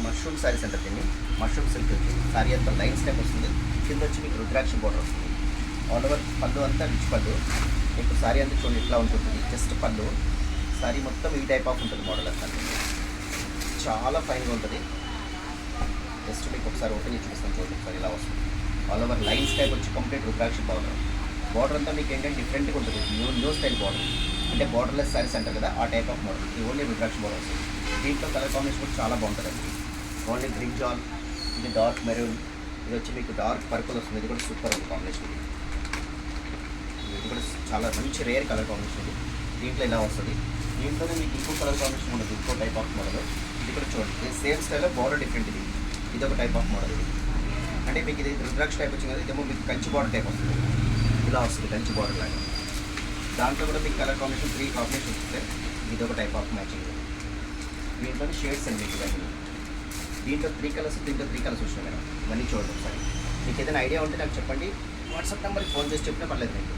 Mushroom saris అంటారు దీన్ని. Mushroom silk sari అంతా లైన్స్ టైప్ వస్తుంది. కింద వచ్చి మీకు రుద్రాక్ష బోర్డర్ వస్తుంది. ఆల్ ఓవర్ పళ్ళు అంతా రిచ్ పళ్ళు. మీకు శారీ అంతా చూడండి ఇట్లా ఉంటుంది. జస్ట్ పళ్ళు శారీ మొత్తం ఈ టైప్ ఆఫ్ ఉంటుంది. మోడల్ అంతా చాలా ఫైన్గా ఉంటుంది. జస్ట్ మీకు ఒకసారి ఓపెన్ చేసి చూపిస్తాను చూడండి. ఒకసారి ఇలా వస్తుంది. ఆల్ ఓవర్ లైన్స్ టైప్ వచ్చి కంప్లీట్ రుద్రాక్ష బార్డర్. బార్డర్ అంతా మీకు ఏంటంటే డిఫరెంట్గా ఉంటుంది. న్యూ స్టైల్ బార్డర్ అంటే బార్డర్లెస్ శారీస్ అంటారు కదా, ఆ టైప్ ఆఫ్ మోడల్. ఇది ఓన్లీ రుద్రాక్ష బార్డర్ వస్తుంది. దీంట్లో కలర్ కాంబినేషన్ కూడా చాలా బాగుంటుంది అండి. ఓన్లీ బ్రింజాల్, ఇది డార్క్ మెరూన్, ఇది వచ్చి మీకు డార్క్ పర్పుల్ వస్తుంది. ఇది కూడా సూపర్ ఉంది కాంబినేషన్. ఇది కూడా చాలా మంచి రేర్ కలర్ కాంబినేషన్ ఇది. దీంట్లో ఇలా వస్తుంది. దీంట్లోనే మీకు ఇంకో కలర్ కాంబినేషన్ ఉండదు, ఇంకో టైప్ ఆఫ్ మోడల్. ఇది కూడా చూడండి సేమ్ స్టైల్లో బార్డర్ డిఫరెంట్. ఇది ఒక టైప్ ఆఫ్ మోడల్. ఇది అంటే మీకు ఇది రుద్రాక్ష టైప్ వచ్చింది కదా, ఇదేమో మీకు కంచి బార్డర్ టైప్ వస్తుంది. ఇలా వస్తుంది కంచి బార్డర్ లాగా. దాంట్లో కూడా మీకు కలర్ కాంబినేషన్ 3 కాంబినేషన్స్ వస్తాయి. ఇది ఒక టైప్ ఆఫ్ మ్యాచింగ్. దీంట్లో షేడ్స్ అండి మీకు ఇవన్నీ. దీంట్లో 3 కలర్స్, దీంట్లో 3 కలర్స్ వచ్చినాయి మేడం. ఇవన్నీ చూడండి ఒకసారి. మీకు ఏదైనా ఐడియా ఉంటే నాకు చెప్పండి. వాట్సాప్ నెంబర్కి ఫోన్ చేసి చెప్పినా పర్లేదు మీకు.